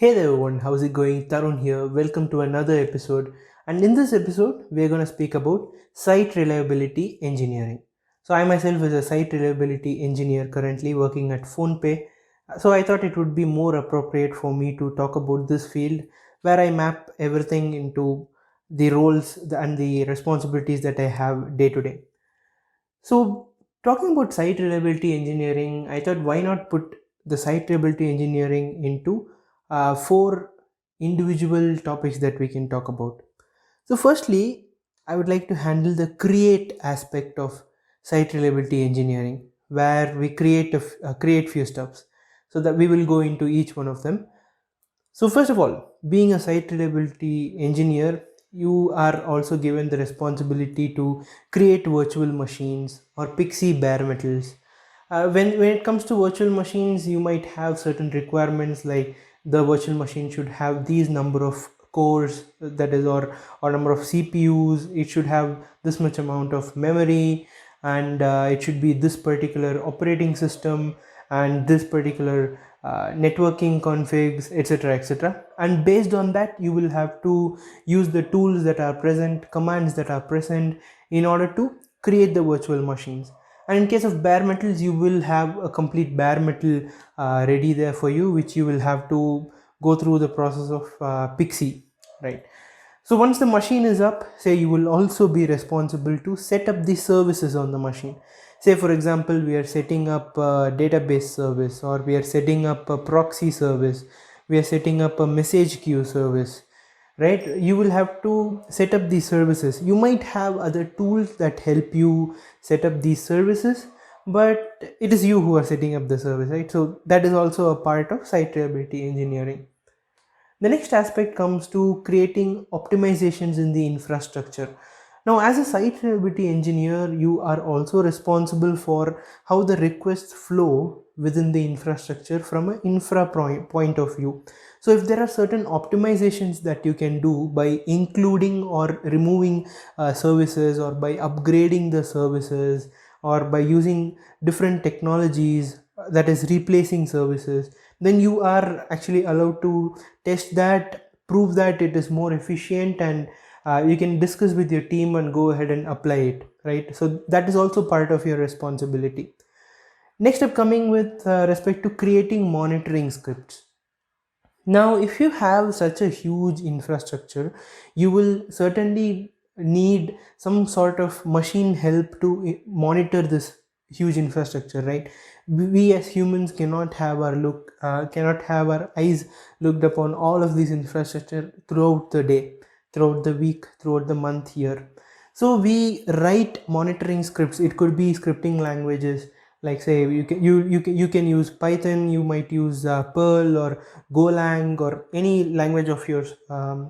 Hey there everyone, how's it going? Tarun here. Welcome to another episode. And in this episode, we're going to speak about site reliability engineering. So I myself is a site reliability engineer currently working at PhonePe. So I thought it would be more appropriate for me to talk about this field where I map everything into the roles and the responsibilities that I have day to day. So talking about site reliability engineering, I thought why not put the site reliability engineering into four individual topics that we can talk about. So firstly, I would like to handle the create aspect of site reliability engineering, where we create few steps, so that we will go into each one of them. So first of all, being a site reliability engineer, you are also given the responsibility to create virtual machines or pixie bare metals. When it comes to virtual machines, you might have certain requirements like the virtual machine should have these number of cores, that is, or number of CPUs. It should have this much amount of memory, and it should be this particular operating system and this particular networking configs, etc. And based on that, you will have to use the tools that are present, commands that are present, in order to create the virtual machines. And in case of bare metals, you will have a complete bare metal ready there for you, which you will have to go through the process of pixie, right? So once the machine is up, say, you will also be responsible to set up the services on the machine. Say for example, we are setting up a database service, or we are setting up a proxy service, we are setting up a message queue service, right? You will have to set up these services. You might have other tools that help you set up these services, but it is you who are setting up the service, right? So that is also a part of site reliability engineering. The next aspect comes to creating optimizations in the infrastructure. Now, as a site reliability engineer, you are also responsible for how the requests flow within the infrastructure from an infra point of view. So if there are certain optimizations that you can do by including or removing services, or by upgrading the services, or by using different technologies, that is replacing services, then you are actually allowed to test that, prove that it is more efficient, and you can discuss with your team and go ahead and apply it, right? So that is also part of your responsibility. Next up, coming with respect to creating monitoring scripts. Now, if you have such a huge infrastructure, you will certainly need some sort of machine help to monitor this huge infrastructure, right? We as humans cannot have our eyes looked upon all of this infrastructure throughout the day, throughout the week, throughout the month, year. So we write monitoring scripts. It could be scripting languages, like say you can use Python, you might use Perl or Golang, or any language of yours, uh,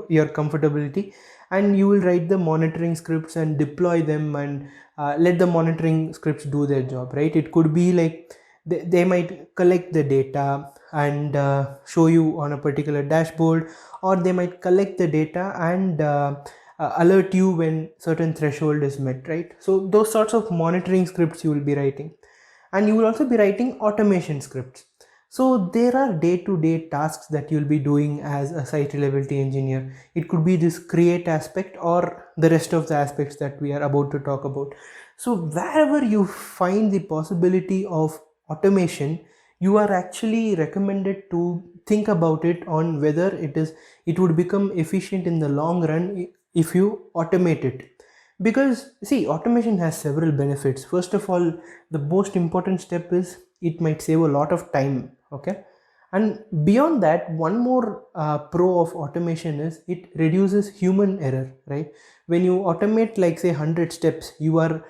your comfortability, and you will write the monitoring scripts and deploy them, and let the monitoring scripts do their job, right? It could be like they might collect the data and show you on a particular dashboard, or they might collect the data and alert you when certain threshold is met, right? So those sorts of monitoring scripts you will be writing. And you will also be writing automation scripts. So there are day-to-day tasks that you'll be doing as a site reliability engineer. It could be this create aspect or the rest of the aspects that we are about to talk about. So wherever you find the possibility of automation, you are actually recommended to think about it on whether it would become efficient in the long run if you automate it. Because see, automation has several benefits. First of all, the most important step is it might save a lot of time, okay? And beyond that, one more pro of automation is it reduces human error, right? When you automate, like say 100 steps, you are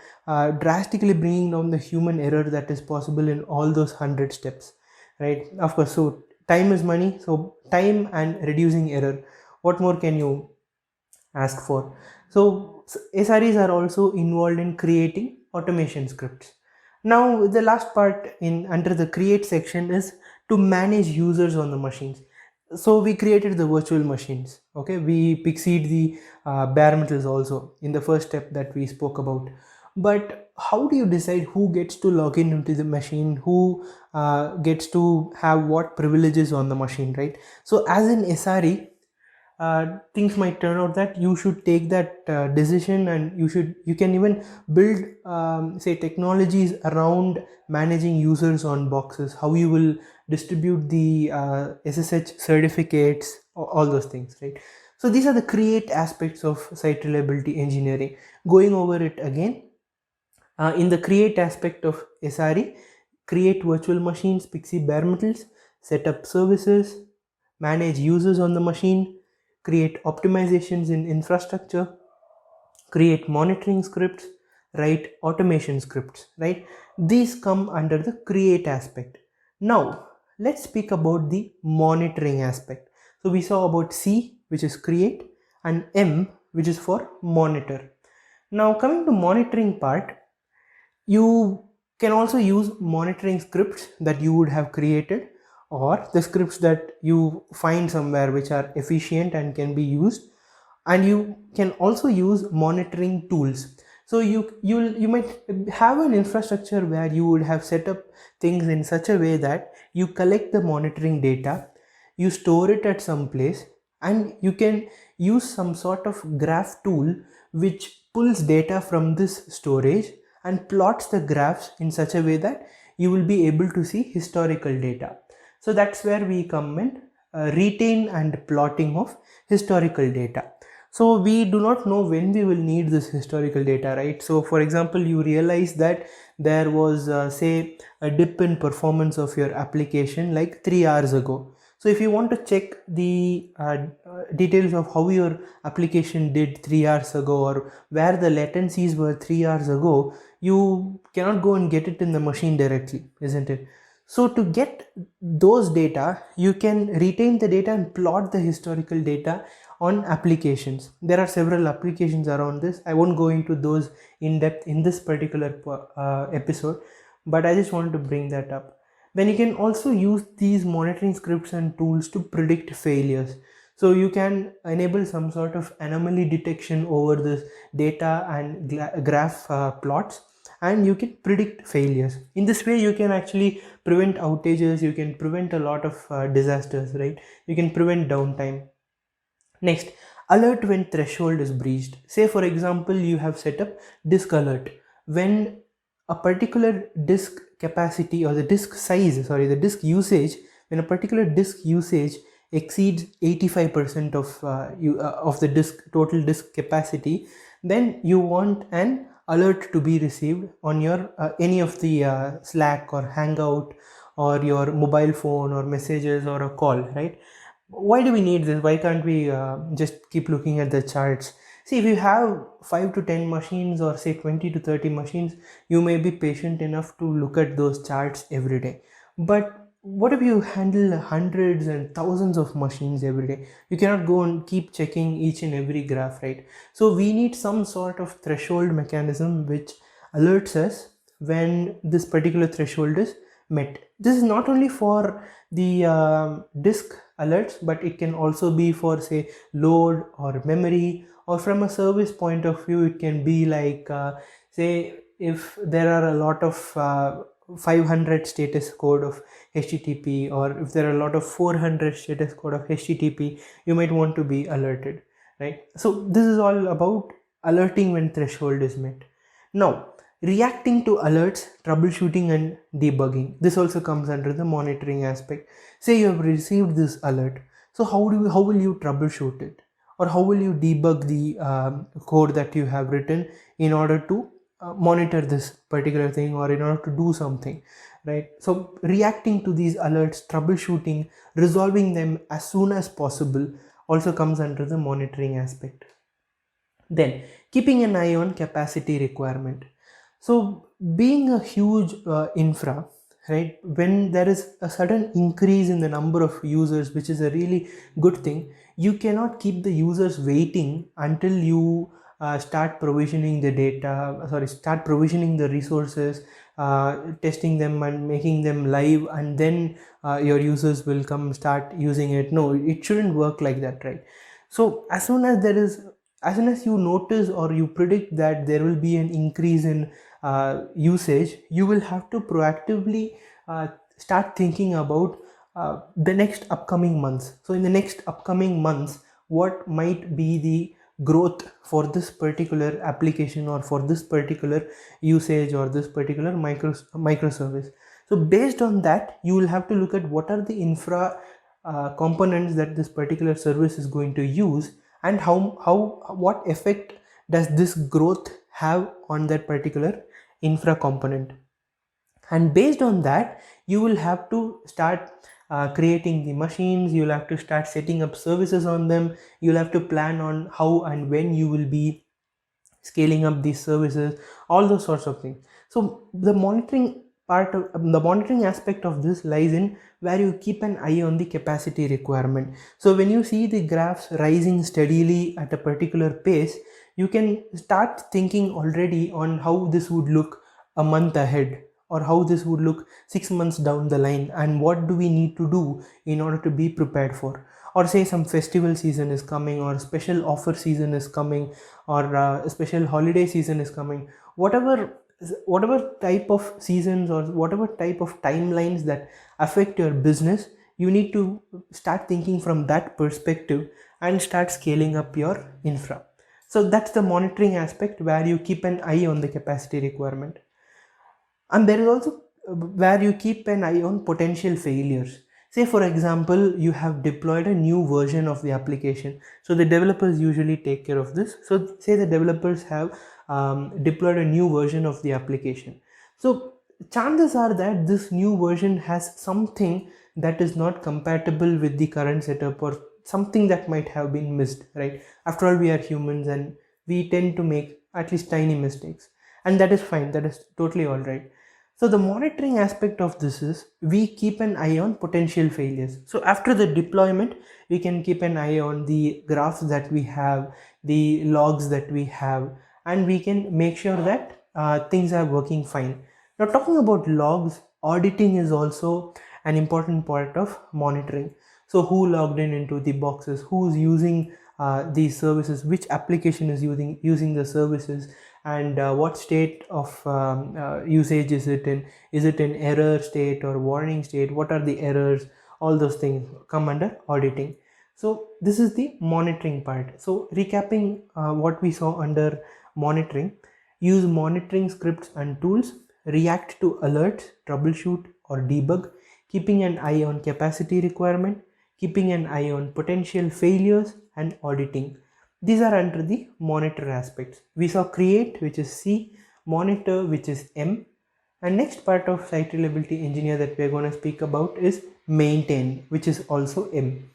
drastically bringing down the human error that is possible in all those 100 steps, right? Of course, so time is money, so time and reducing error, what more can you ask for? So SREs are also involved in creating automation scripts. Now the last part in under the create section is to manage users on the machines. So we created the virtual machines, okay? We pixied the bare metals also in the first step that we spoke about. But how do you decide who gets to log in into the machine, who gets to have what privileges on the machine, right? So as an SRE, things might turn out that you should take that decision, and you can even build say technologies around managing users on boxes, how you will distribute the SSH certificates, all those things, right? So these are the create aspects of site reliability engineering. Going over it again, in the create aspect of SRE, create virtual machines, pixie bare metals, set up services, manage users on the machine, create optimizations in infrastructure, create monitoring scripts, write automation scripts, right? These come under the create aspect. Now, let's speak about the monitoring aspect. So we saw about C, which is create, and M, which is for monitor. Now, coming to monitoring part, you can also use monitoring scripts that you would have created, or the scripts that you find somewhere which are efficient and can be used. And you can also use monitoring tools. So you might have an infrastructure where you would have set up things in such a way that you collect the monitoring data, you store it at some place, and you can use some sort of graph tool which pulls data from this storage and plots the graphs in such a way that you will be able to see historical data. So that's where we come in, retain and plotting of historical data. So we do not know when we will need this historical data, right? So for example, you realize that there was say a dip in performance of your application like 3 hours ago. So if you want to check the details of how your application did 3 hours ago, or where the latencies were 3 hours ago, you cannot go and get it in the machine directly, isn't it? So to get those data, you can retain the data and plot the historical data on applications. There are several applications around this. I won't go into those in depth in this particular episode, but I just wanted to bring that up. Then you can also use these monitoring scripts and tools to predict failures. So you can enable some sort of anomaly detection over this data and graph plots, and you can predict failures. In this way, you can actually prevent outages, you can prevent a lot of disasters, right? You can prevent downtime. Next, alert when threshold is breached. Say for example, you have set up disk alert. When a particular disk capacity, or the disk size, sorry, the disk usage, when a particular disk usage exceeds 85% of the total disk capacity, then you want an alert to be received on your any of the Slack or Hangout or your mobile phone or messages or a call, right? Why do we need this? Why can't we just keep looking at the charts? See, if you have 5 to 10 machines, or say 20 to 30 machines, you may be patient enough to look at those charts every day. But what if you handle hundreds and thousands of machines every day? You cannot go and keep checking each and every graph, right? So we need some sort of threshold mechanism which alerts us when this particular threshold is met. This is not only for the disk alerts, but it can also be for say load or memory, or from a service point of view, it can be like say if there are a lot of 500 status code of HTTP, or if there are a lot of 400 status code of HTTP, you might want to be alerted, right? So this is all about alerting when threshold is met. Now, reacting to alerts, troubleshooting and debugging. This also comes under the monitoring aspect. Say you have received this alert. So how will you troubleshoot it? Or how will you debug the code that you have written in order to monitor this particular thing, or in order to do something, right? So reacting to these alerts, troubleshooting, resolving them as soon as possible also comes under the monitoring aspect. Then keeping an eye on capacity requirement. So being a huge infra, right, when there is a sudden increase in the number of users, which is a really good thing, you cannot keep the users waiting until you start provisioning the start provisioning the resources, testing them and making them live, and then your users will come start using it. No, it shouldn't work like that, right? So as soon as there is as soon as you notice or you predict that there will be an increase in usage, you will have to proactively start thinking about the next upcoming months. So in the next upcoming months, what might be the growth for this particular application or for this particular usage or this particular microservice. So based on that, you will have to look at what are the infra components that this particular service is going to use, and what effect does this growth have on that particular infra component. And based on that, you will have to start creating the machines, you'll have to start setting up services on them, you'll have to plan on how and when you will be scaling up these services, all those sorts of things. So the monitoring aspect of this lies in where you keep an eye on the capacity requirement. So when you see the graphs rising steadily at a particular pace, you can start thinking already on how this would look a month ahead, or how this would look 6 months down the line, and what do we need to do in order to be prepared for. Or say some festival season is coming, or special offer season is coming, or a special holiday season is coming. Whatever type of seasons or whatever type of timelines that affect your business, you need to start thinking from that perspective and start scaling up your infra. So that's the monitoring aspect, where you keep an eye on the capacity requirement. And there is also where you keep an eye on potential failures. Say for example, you have deployed a new version of the application. So the developers usually take care of this. So say the developers have deployed a new version of the application. So chances are that this new version has something that is not compatible with the current setup, or something that might have been missed, right? After all, we are humans and we tend to make at least tiny mistakes, and that is fine, that is totally all right. So the monitoring aspect of this is we keep an eye on potential failures. So after the deployment, we can keep an eye on the graphs that we have, the logs that we have, and we can make sure that things are working fine. Now talking about logs, auditing is also an important part of monitoring. So who logged into the boxes, who's using these services, which application is using the services, and what state of usage is it in. Is it in error state or warning state? What are the errors? All those things come under auditing. So this is the monitoring part. So recapping what we saw under monitoring: use monitoring scripts and tools, react to alerts, troubleshoot or debug, keeping an eye on capacity requirement, keeping an eye on potential failures, and auditing. These are under the monitor aspects. We saw create, which is C, monitor, which is M, and next part of site reliability engineer that we're going to speak about is maintain, which is also M.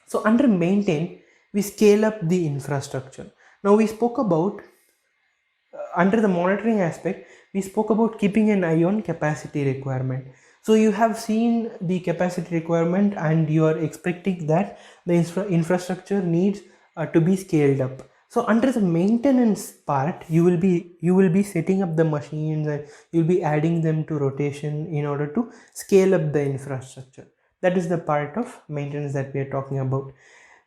So under maintain, we scale up the infrastructure. Now we spoke about, under the monitoring aspect, we spoke about keeping an eye on capacity requirement. So you have seen the capacity requirement and you are expecting that the infrastructure needs to be scaled up. So under the maintenance part, you will be setting up the machines and you'll be adding them to rotation in order to scale up the infrastructure. That is the part of maintenance that we are talking about.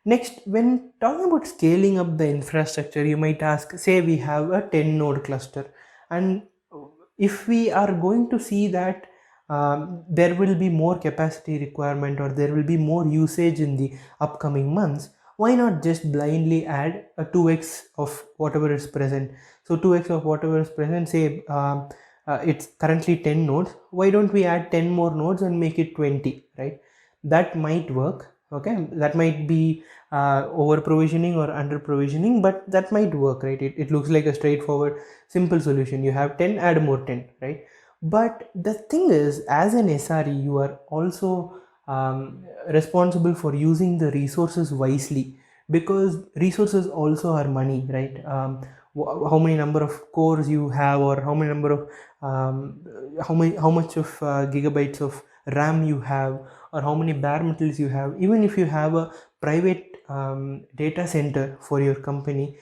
Next, when talking about scaling up the infrastructure, you might ask, say we have a 10 node cluster, and if we are going to see that there will be more capacity requirement or there will be more usage in the upcoming months, why not just blindly add a 2x of whatever is present? So 2x of whatever is present, say it's currently 10 nodes, why don't we add 10 more nodes and make it 20, right? That might work. Okay, that might be over provisioning or under provisioning, but that might work, right? It looks like a straightforward simple solution. You have 10, add more 10, right? But the thing is, as an SRE, you are also responsible for using the resources wisely, because resources also are money, right? How many number of cores you have, or how many number of how much of gigabytes of RAM you have, or how many bare metals you have. Even if you have a private data center for your company,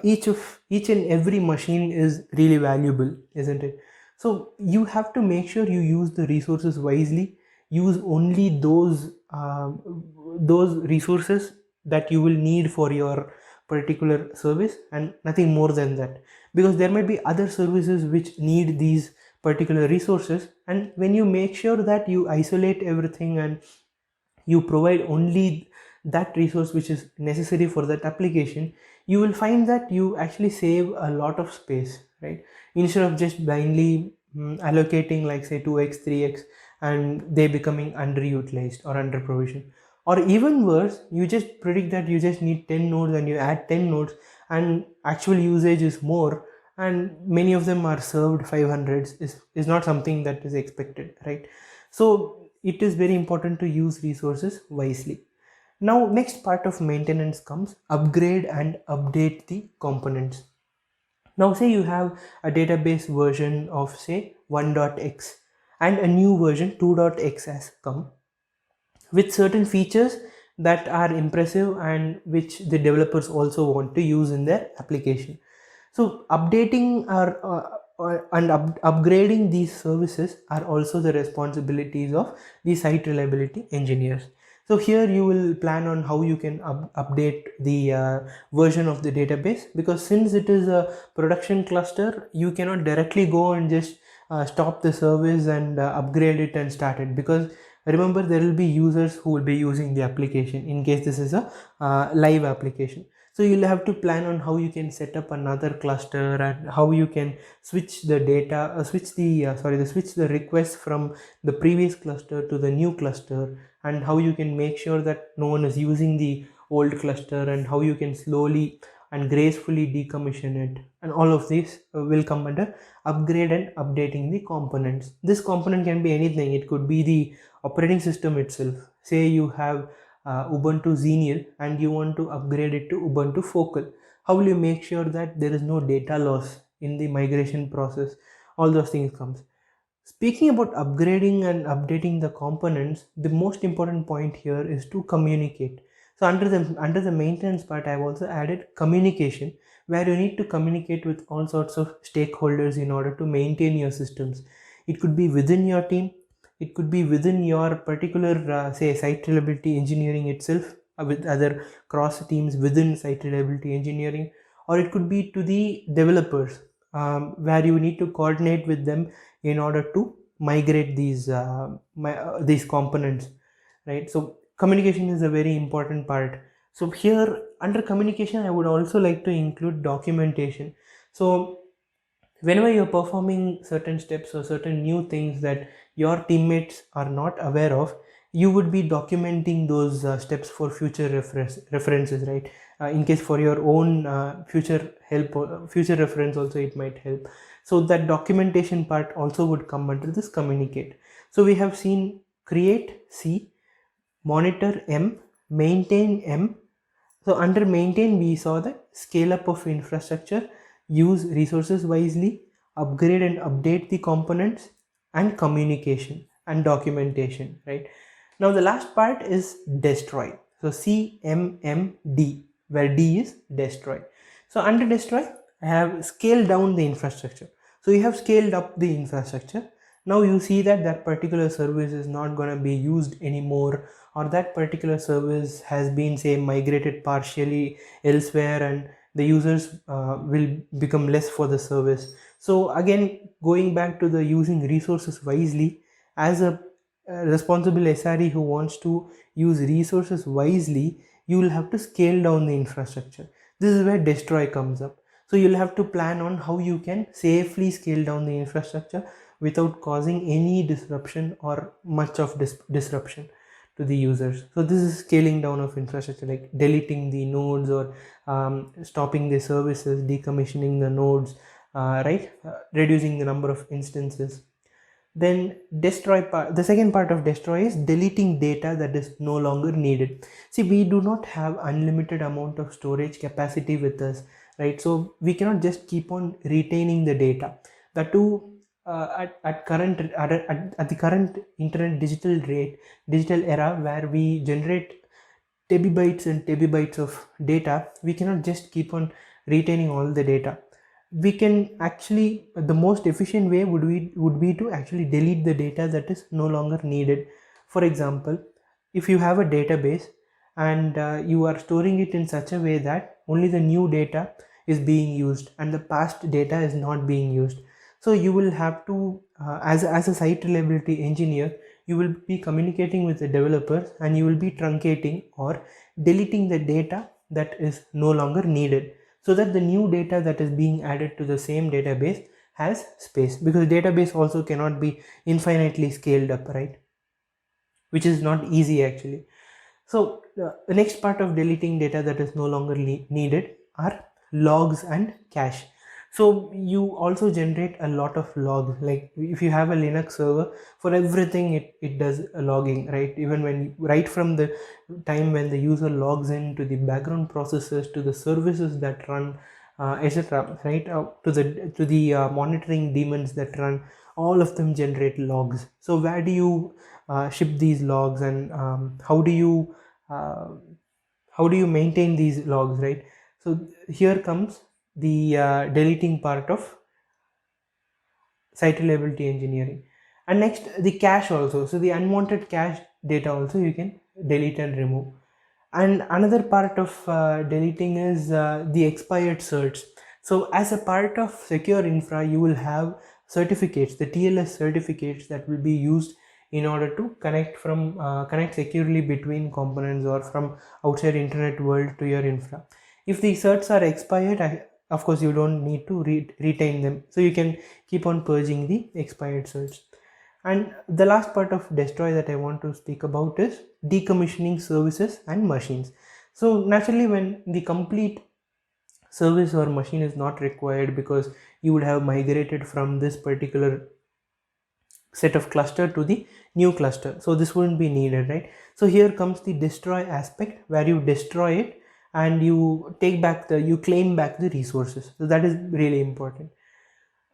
each and every machine is really valuable, isn't it? So you have to make sure you use the resources wisely. Use only those resources that you will need for your particular service and nothing more than that, because there might be other services which need these particular resources. And when you make sure that you isolate everything and you provide only that resource which is necessary for that application, you will find that you actually save a lot of space, right? Instead of just blindly allocating like say 2x 3x and they becoming underutilized or under provision, or even worse, you just predict that you just need 10 nodes and you add 10 nodes and actual usage is more, and many of them are served 500s is not something that is expected, right? So it is very important to use resources wisely. Now next part of maintenance comes upgrade and update the components. Now say you have a database version of say 1.x and a new version 2.x has come with certain features that are impressive and which the developers also want to use in their application. So updating and upgrading these services are also the responsibilities of the site reliability engineers. So here you will plan on how you can update the version of the database, because since it is a production cluster, you cannot directly go and just stop the service and upgrade it and start it, because remember there will be users who will be using the application in case this is a live application. So you'll have to plan on how you can set up another cluster and how you can switch the data, switch the request from the previous cluster to the new cluster, and how you can make sure that no one is using the old cluster, and how you can slowly and gracefully decommission it. And all of these will come under upgrade and updating the components. This component can be anything. It could be the operating system itself. Say you have Ubuntu Xenial and you want to upgrade it to Ubuntu Focal. How will you make sure that there is no data loss in the migration process? All those things comes. Speaking about upgrading and updating the components, the most important point here is to communicate. So under the maintenance part, I've also added communication, where you need to communicate with all sorts of stakeholders in order to maintain your systems. It could be within your team, it could be within your particular say site reliability engineering itself, with other cross teams within site reliability engineering, or it could be to the developers, where you need to coordinate with them in order to migrate these components, right? So communication is a very important part. So here under communication, I would also like to include documentation. So whenever you're performing certain steps or certain new things that your teammates are not aware of, you would be documenting those steps for future references, right? In case for your own future help or future reference also it might help. So that documentation part also would come under this communicate. So we have seen create C, monitor M, maintain M. So under maintain we saw that scale up of infrastructure, use resources wisely, upgrade and update the components, and communication and documentation, right? Now the last part is destroy. So CMMD, where D is destroy. So under destroy, I have scaled down the infrastructure. So you have scaled up the infrastructure. Now you see that that particular service is not going to be used anymore, or that particular service has been say migrated partially elsewhere, and the users will become less for the service. So again, going back to the using resources wisely, as a responsible SRE who wants to use resources wisely, you will have to scale down the infrastructure. This is where destroy comes up. So you'll have to plan on how you can safely scale down the infrastructure without causing any disruption or much of disruption to the users. So this is scaling down of infrastructure, like deleting the nodes or stopping the services, decommissioning the nodes, reducing the number of instances. Then destroy part, the second part of destroy is deleting data that is no longer needed. See, we do not have unlimited amount of storage capacity with us, right? So we cannot just keep on retaining the data. The two at the current internet digital era, where we generate tebibytes and tebibytes of data, we cannot just keep on retaining all the data. We can actually, the most efficient way would be to actually delete the data that is no longer needed. For example, if you have a database and you are storing it in such a way that only the new data is being used and the past data is not being used. So you will have to, as a site reliability engineer, you will be communicating with the developers and you will be truncating or deleting the data that is no longer needed, so that the new data that is being added to the same database has space, because database also cannot be infinitely scaled up, right? Which is not easy actually. So the next part of deleting data that is no longer needed are logs and cache. So you also generate a lot of logs. Like if you have a Linux server, for everything it does a logging, right? Even when right from the time when the user logs in, to the background processes, to the services that run, etc., right? To the monitoring daemons that run, all of them generate logs. So where do you ship these logs, and uh, how do you maintain these logs, right? So here comes the deleting part of site reliability engineering. And next, the cache also. So the unwanted cache data also you can delete and remove. And another part of deleting is the expired certs. So as a part of secure infra, you will have certificates, the TLS certificates, that will be used in order to connect securely between components or from outside internet world to your infra. If the certs are expired, of course you don't need to retain them, so you can keep on purging the expired certs. And the last part of destroy that I want to speak about is decommissioning services and machines. So naturally, when the complete service or machine is not required, because you would have migrated from this particular set of cluster to the new cluster, so this wouldn't be needed, right? So here comes the destroy aspect, where you destroy it and you claim back the resources. So that is really important.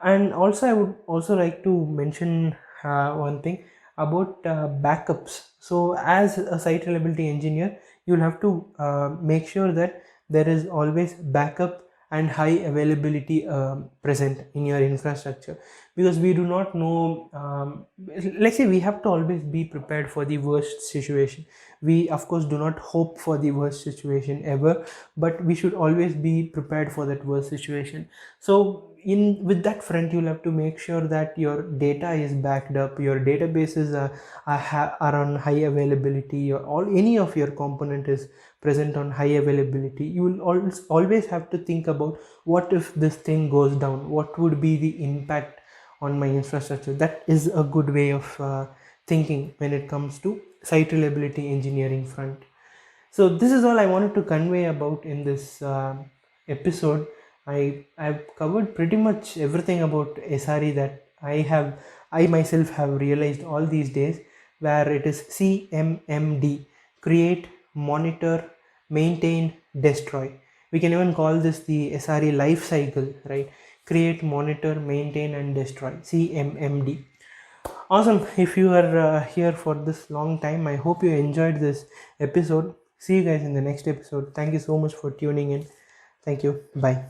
And also I would also like to mention one thing about backups. So as a site reliability engineer, you'll have to make sure that there is always backup and high availability present in your infrastructure, because we do not know, let's say we have to always be prepared for the worst situation. We of course do not hope for the worst situation ever, but we should always be prepared for that worst situation. So with that front, you'll have to make sure that your data is backed up, your databases are on high availability, or any of your component is present on high availability. You will always have to think about, what if this thing goes down, what would be the impact on my infrastructure? That is a good way of thinking when it comes to site reliability engineering front. So this is all I wanted to convey about in this episode. I've covered pretty much everything about SRE that I myself have realized all these days, where it is CMMD: create, monitor, maintain, destroy. We can even call this the SRE life cycle, right? Create, monitor, maintain, and destroy. CMMD. Awesome. If you are here for this long time, I hope you enjoyed this episode. See you guys in the next episode. Thank you so much for tuning in. Thank you. Bye.